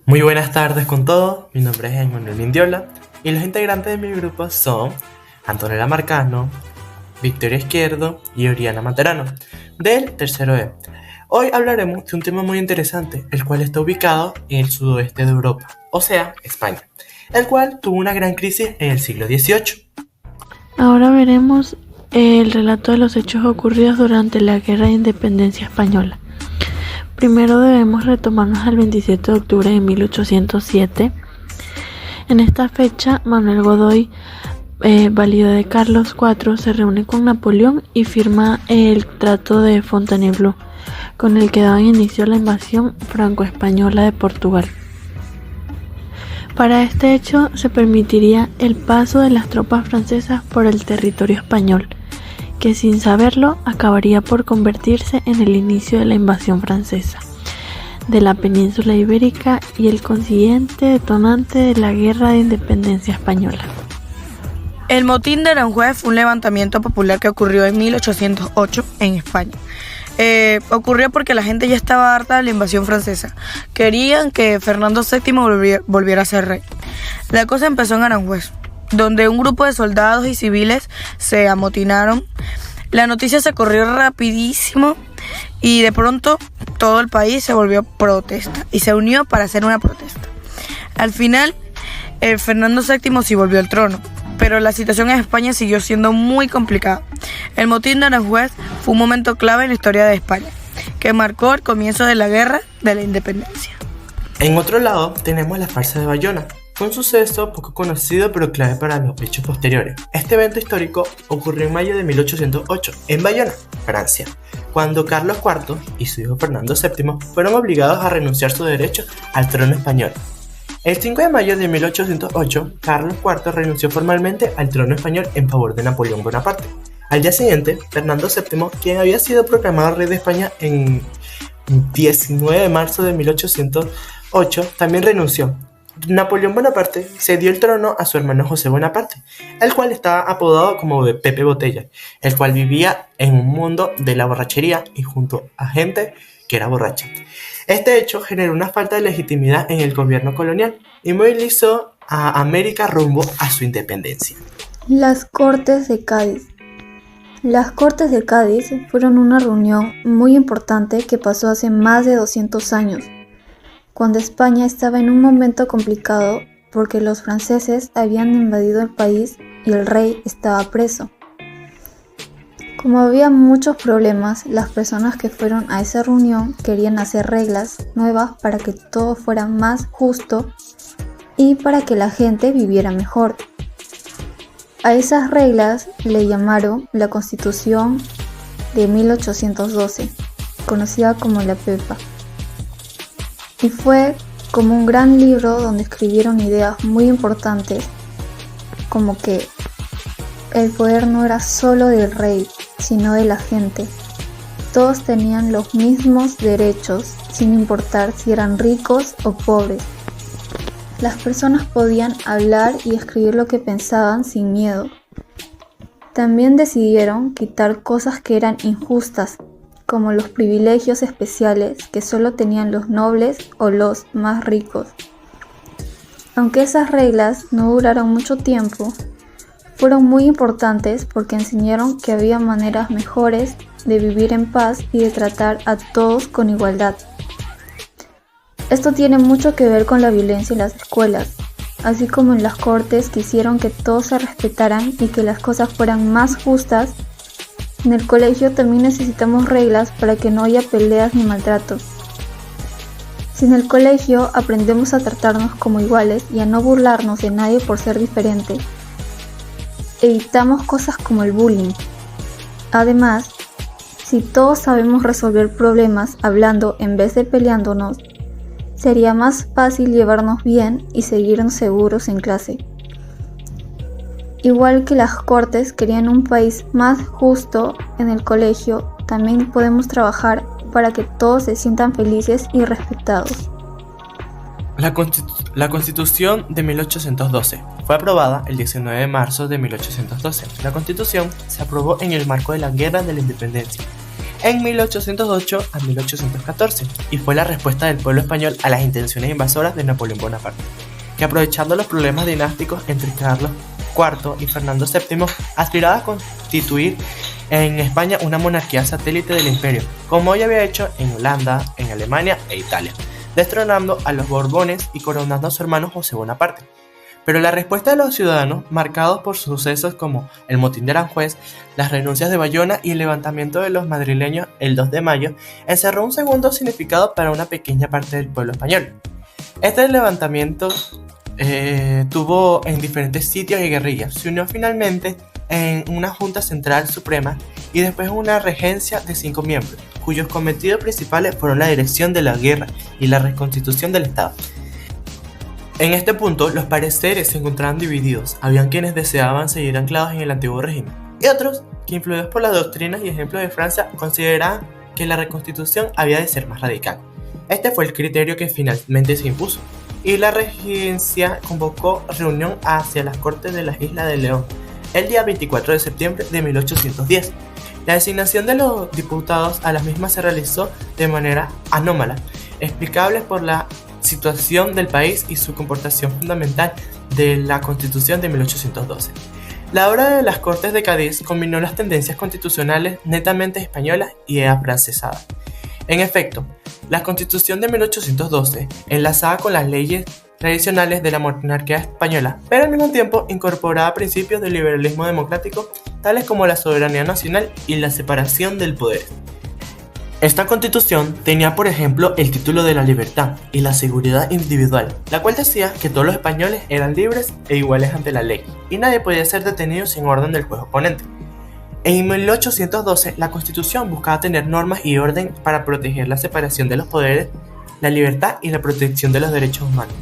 Muy buenas tardes con todos, mi nombre es Emmanuel Mindiola y los integrantes de mi grupo son Antonella Marcano, Victoria Izquierdo y Oriana Materano, del tercero E. Hoy hablaremos de un tema muy interesante, el cual está ubicado en el sudoeste de Europa, o sea, España, el cual tuvo una gran crisis en el siglo XVIII. Ahora veremos el relato de los hechos ocurridos durante la Guerra de Independencia Española. Primero debemos retomarnos al 27 de octubre de 1807. En esta fecha, Manuel Godoy, válido de Carlos IV, se reúne con Napoleón y firma el Tratado de Fontainebleau, con el que daban inicio a la invasión franco-española de Portugal. Para este hecho se permitiría el paso de las tropas francesas por el territorio español, que sin saberlo acabaría por convertirse en el inicio de la invasión francesa de la península ibérica y el consiguiente detonante de la Guerra de Independencia Española. El motín de Aranjuez fue un levantamiento popular que ocurrió en 1808 en España. Ocurrió porque la gente ya estaba harta de la invasión francesa. Querían que Fernando VII volviera a ser rey. La cosa empezó en Aranjuez, donde un grupo de soldados y civiles se amotinaron. La noticia se corrió rapidísimo y de pronto todo el país se volvió protesta y se unió para hacer una protesta. Al final, Fernando VII sí volvió al trono, pero la situación en España siguió siendo muy complicada. El motín de Aranjuez fue un momento clave en la historia de España, que marcó el comienzo de la Guerra de la Independencia. En otro lado tenemos la farsa de Bayona. Fue un suceso poco conocido pero clave para los hechos posteriores. Este evento histórico ocurrió en mayo de 1808 en Bayona, Francia, cuando Carlos IV y su hijo Fernando VII fueron obligados a renunciar su derecho al trono español. El 5 de mayo de 1808, Carlos IV renunció formalmente al trono español en favor de Napoleón Bonaparte. Al día siguiente, Fernando VII, quien había sido proclamado rey de España en 19 de marzo de 1808, también renunció. Napoleón Bonaparte cedió el trono a su hermano José Bonaparte, el cual estaba apodado como de Pepe Botella, el cual vivía en un mundo de la borrachería y junto a gente que era borracha. Este hecho generó una falta de legitimidad en el gobierno colonial y movilizó a América rumbo a su independencia. Las Cortes de Cádiz. Las Cortes de Cádiz fueron una reunión muy importante que pasó hace más de 200 años, cuando España estaba en un momento complicado porque los franceses habían invadido el país y el rey estaba preso. Como había muchos problemas, las personas que fueron a esa reunión querían hacer reglas nuevas para que todo fuera más justo y para que la gente viviera mejor. A esas reglas le llamaron la Constitución de 1812, conocida como la Pepa. Y fue como un gran libro donde escribieron ideas muy importantes, como que el poder no era solo del rey, sino de la gente. Todos tenían los mismos derechos, sin importar si eran ricos o pobres. Las personas podían hablar y escribir lo que pensaban sin miedo. También decidieron quitar cosas que eran injustas, como los privilegios especiales que solo tenían los nobles o los más ricos. Aunque esas reglas no duraron mucho tiempo, fueron muy importantes porque enseñaron que había maneras mejores de vivir en paz y de tratar a todos con igualdad. Esto tiene mucho que ver con la violencia en las escuelas, así como en las cortes que hicieron que todos se respetaran y que las cosas fueran más justas. En el colegio también necesitamos reglas para que no haya peleas ni maltratos. Si en el colegio aprendemos a tratarnos como iguales y a no burlarnos de nadie por ser diferente, evitamos cosas como el bullying. Además, si todos sabemos resolver problemas hablando en vez de peleándonos, sería más fácil llevarnos bien y seguirnos seguros en clase. Igual que las cortes querían un país más justo, en el colegio también podemos trabajar para que todos se sientan felices y respetados. La Constitución de 1812 fue aprobada el 19 de marzo de 1812. La Constitución se aprobó en el marco de la Guerra de la Independencia. en 1808 a 1814 y fue la respuesta del pueblo español a las intenciones invasoras de Napoleón Bonaparte, que aprovechando los problemas dinásticos entre Carlos IV y Fernando VII aspiraba a constituir en España una monarquía satélite del imperio, como ya había hecho en Holanda, en Alemania e Italia, destronando a los Borbones y coronando a su hermano José Bonaparte. Pero la respuesta de los ciudadanos, marcados por sucesos como el motín de Aranjuez, las renuncias de Bayona y el levantamiento de los madrileños el 2 de mayo, encerró un segundo significado para una pequeña parte del pueblo español. Este levantamiento tuvo en diferentes sitios y guerrillas, se unió finalmente en una Junta Central Suprema y después una regencia de 5 miembros, cuyos cometidos principales fueron la dirección de la guerra y la reconstitución del Estado. En este punto, los pareceres se encontraban divididos. Habían quienes deseaban seguir anclados en el antiguo régimen, y otros que, influidos por las doctrinas y ejemplos de Francia, consideraban que la reconstitución había de ser más radical. Este fue el criterio que finalmente se impuso, y la regencia convocó reunión hacia las Cortes de las Islas de León el día 24 de septiembre de 1810. La designación de los diputados a las mismas se realizó de manera anómala, explicable por la situación del país y su comportación fundamental de la Constitución de 1812. La obra de las Cortes de Cádiz combinó las tendencias constitucionales netamente españolas y afrancesadas. En efecto, la Constitución de 1812 enlazaba con las leyes tradicionales de la monarquía española, pero al mismo tiempo incorporaba principios del liberalismo democrático, tales como la soberanía nacional y la separación del poder. Esta constitución tenía, por ejemplo, el título de la libertad y la seguridad individual, la cual decía que todos los españoles eran libres e iguales ante la ley, y nadie podía ser detenido sin orden del juez oponente. En 1812, la Constitución buscaba tener normas y orden para proteger la separación de los poderes, la libertad y la protección de los derechos humanos.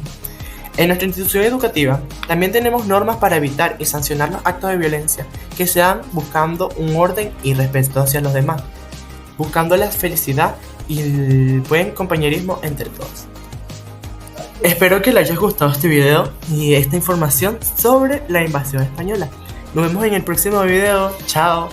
En nuestra institución educativa, también tenemos normas para evitar y sancionar los actos de violencia que se dan buscando un orden y respeto hacia los demás, buscando la felicidad y el buen compañerismo entre todos. Espero que les haya gustado este video y esta información sobre la invasión española. Nos vemos en el próximo video. Chao.